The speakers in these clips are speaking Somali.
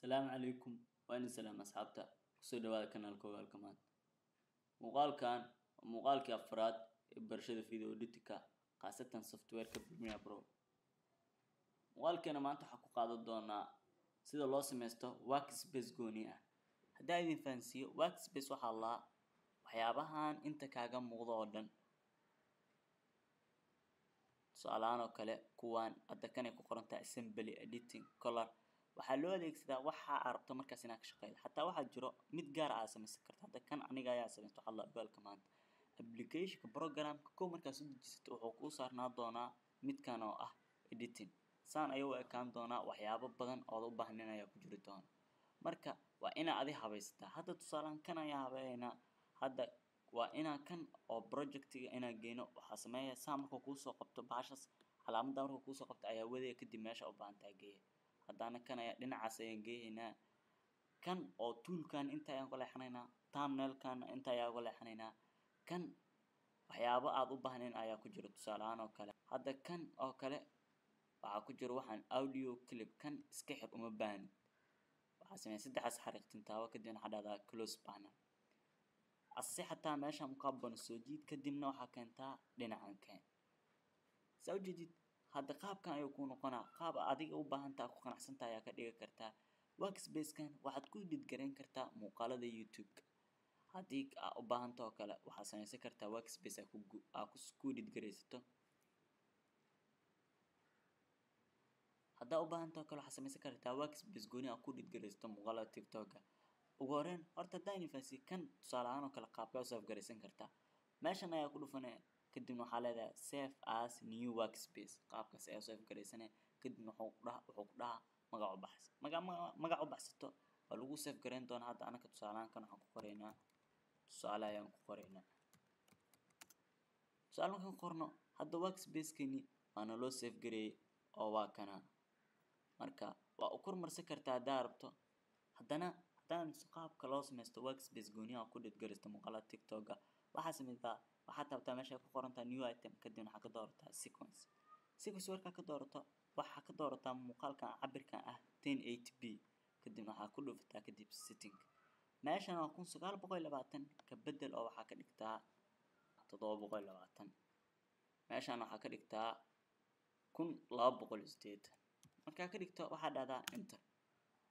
السلام عليكم وأنا سلام أصحابتا kusoo dhawaada kanaalkooda halkamaad muuqaalkan waa muuqaalkii afraad ee barashada video editing-ka khaasatan software-ka Premiere Pro muuqaalkeena maanta waxaan ku qaadan doonaa sida loo sameysto workspace gooni ah haddii idin fahansiiyo workspace waxaa la waxyaabahan inta kaaga muuqdo oo dhan su'aalahan oo kale kuwaan hadda kan ay ku qoran tahay assembly editing color waxaa loo adeegsadaa waxa aad rabto markaas inaad ka shaqeydo xataa waxaa jiro mid gaar ah sameysan karta hadda kan aniga ayaa sameysto waxa la ogaalka maanta application programka ko markaas u dejisato wuxuu kuu saarnaa doonaa midkan oo ah editing saan ayuu u ekaan doonaa waxyaabo badan oo u baahneen ayaa ku jiri doona marka waa inaad adi habaysataa hadda tusaalahan kan ayaa habeynaa hadda waa inaan kan oo projectiga inaan geeno waxaa sameeyaa saa markuu kuu soo qabto baashas calaamadda markuu kuu soo qabto ayaa wadaya kadib meesha u baahan tahay geeya haddana kan ayaa dhinacaas ayaan geeynaa kan oo toolkan inta ayaan ku leexanaynaa thumbnailkan inta ayaan ku leexanaynaa kan waxyaabo aad u baahneen ayaa ku jira tusaale ahaan oo kale hadda kan oo kale waxaa ku jira waxaan audio clip kan iska xir uma baahni waxaa sameeyaa saddexaas xariiqtin taabo kadibna waxaa dhahdaa close panel asi xataa meesha muqaabana soo jiid kadibna waxaa keentaa dhinacan keen soo jeedid hadda qaabkan ayuu ku noqonaa qaab adiga u baahan tahay ku qanacsantahay ayaa ka dhigi kartaa workspace-kan waxaad ku edit gareyn kartaa muuqaalada YouTube haddii aad u baahan tahay oo kale waxaad sameysan kartaa workspace aad ku edit gareysato haddaa u baahan tahay oo kale waxaad sameysan kartaa workspace gooni aad ku edit gareysato muuqaalada TikTok-ga ugu horreyn horta haddaan idin kan tusaale ahaan oo kale qaabka u save gareysan kartaa meeshan ayaa ku dhufanaya kadibna waxaa leedahay save as new workspace qaabkaas ayaa save gareysanaya kadibna wuxuu ku dhahaa magac u baxs magac u baxsato waa lagu save gareyn doonaa hadda anaka tusaalahan kan waxaan ku qoraynaa tusaale ayaan ku qoraynaa tusaale markaan qorno hadda workspace-kani waana loo save gareeyay oo waa kana marka waa u kormarsan kartaa haddaa rabto haddana haddaan qaabka loo sameysto workspace gooni ah ku edit gareysto muuqaalada TikTok-ga waxaa sameysaa waxaad tabtaa meesha ku qoran tahay new item kadibna waxaa ka doorataa sequence markaa ka doorato waxaa ka doorataa muuqaalkan cabirkan ah 1080p kadibna waxaa ku dhufataa kadib setting meeshan waa 1920 ka bedel oo waxaa ka dhigtaa 720 meeshan waxaa ka dhigtaa 1280 markaa ka dhigto waxaa dhahdaa enter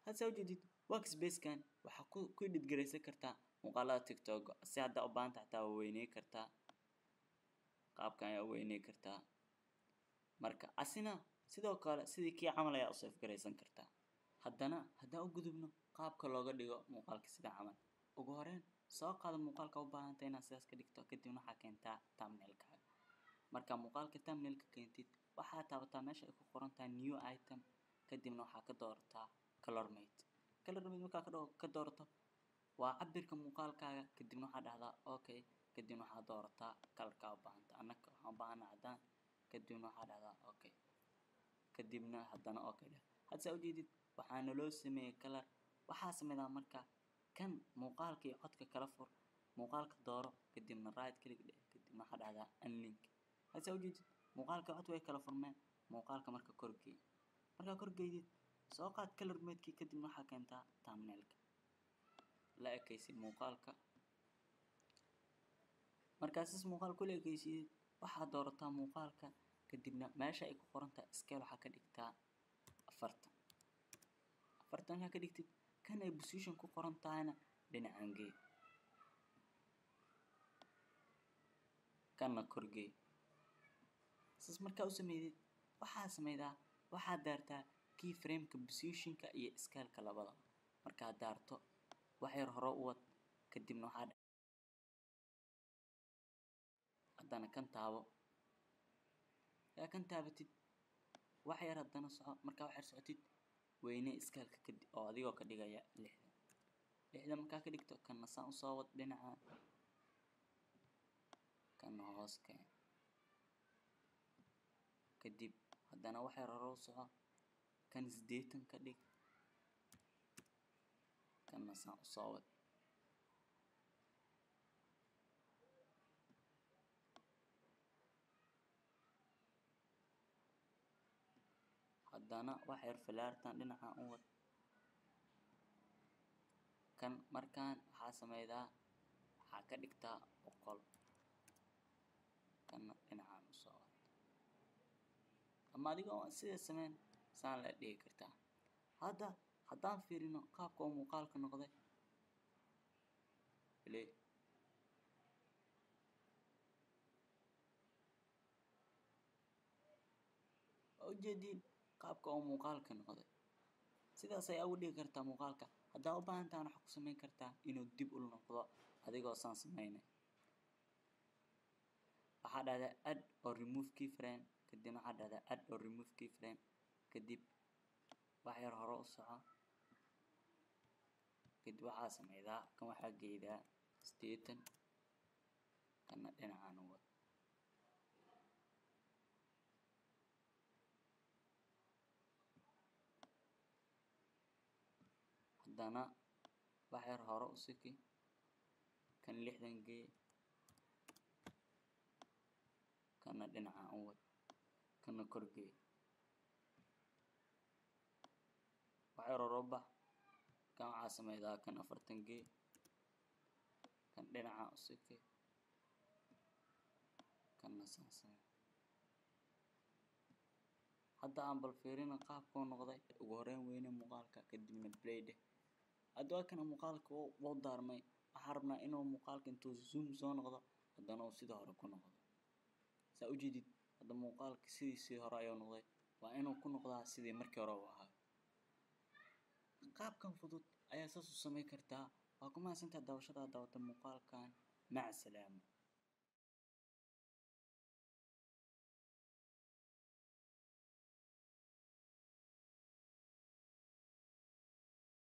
had soo jeedid workspace-kan waxaa ku edit gareysan kartaa muuqaalada TikTok si hadda u baahan tahay taa weynay kartaa qaabkan ayaa weynay kartaa marka asina sidoo kale sidii kii camal ayaa u save gareysan kartaa haddana haddaan u gudubno qaabka looga dhigo muuqaalka sida camal ugu horreyn soo qaado muuqaalka u baahan tahay inaad sidaas ka dhigto kadibna waxaa keentaa thumbnail-kaaga marka muuqaalka thumbnail-ka keentid waxaa taabataa meesha ay ku qoran tahay new item kadibna waxaa ka doorataa color mate markaa ka doorato waa cabirka muuqaalkaaga kadibna waxaa dhahdaa okay kadibna waxaa doorataa kalarka u baahanta annaka waxaan u baahanaa caddaan kadibna waxaa dhahdaa okay kadibna haddana okay dheh hadda saa ujeedid waxaana loo sameeyey kalar waxaa sameydaa marka kan muuqaalka iyo codka kala fur muuqaalka dooro kadibna right click dheh kadibna waxaa dhahdaa unlink hadda saa ujeedid muuqaalka codka way kala furmeen muuqaalka marka korgeey markaa korgeydid soo qaad color mate-kii kadibna waxaa keentaa thumbnail-ka la ekaysi muuqaalka markaas muuqaal ku ekaysiid waxaa doorataa muuqaalka kadibna meesha ay ku qoran tahay scale waxaa ka dhigtaa 40 markaa ka dhigtid kan ay position ku qoran tahayna dhinacan gee kanna korgee saas markaa u sameydid waxaa sameydaa waxaa daartaa keyframe-ka position-ka iyo scale-ka labada markaa daarto wax yar hore u wad kadibna waxaa haddana kan taabo kan taabatid wax yar haddana soco markaa wax yar socotid weyne scale-ka kadib oo adigoo ka dhigaya 60 markaa ka dhigto kanna saan u soo wad dhinaca kanna hoos keen kadib haddana wax yar hore u soco kan 80 ka dhig kanna saan u soo wad haddana wax yar falaartan dhinaca u wad kan markaan waxaa sameydaa waxaa ka dhigtaa boqol kana dhinacaan u soo wad ama adiga oo sida sameyn saan la dhigi kartaa hadda haddaan fiirino qaabka uu muuqaalka noqday play ujeedin qaabka uu muuqaalka noqday sidaas ayaa ugu dhigi kartaa muuqaalka haddaa u baahan tahay waxaa ku samayn kartaa inuu dib u noqdo adigoo saan sameynay waxaa dhahdaa add or remove keyframe kadibna waxaa dhahdaa add or remove keyframe kadib wax yar hore u soco kadib waxaa sameydaa kan waxaa geedaa 80 kana dhinacaan u wad haddana wax yar hore u siki kan 60 gee kana dhinacaan u wad kana kor gee wax yar hore u bax kan waxaa sameydaa kan 40 gee kan dhinacaan u siki kana saan hadda aan bal fiirino qaabka uu noqday ugu horeyn weyne muuqaalka kadibna play dheh hadda waa kana muuqaalka wuu daarmay waxaan rabnaa inuu muuqaalka intuu zoom soo noqdo haddana uu sida hore ku noqdo saa u jeedid hadda muuqaalka sidiisii hore ayuu noqday waa inuu ku noqdaa sidii markii hore uu ahaa qaabkan fudud ayaa saas u samayn kartaa waa ku mahadsantahay daawashada daawata muuqaalkan mac salaama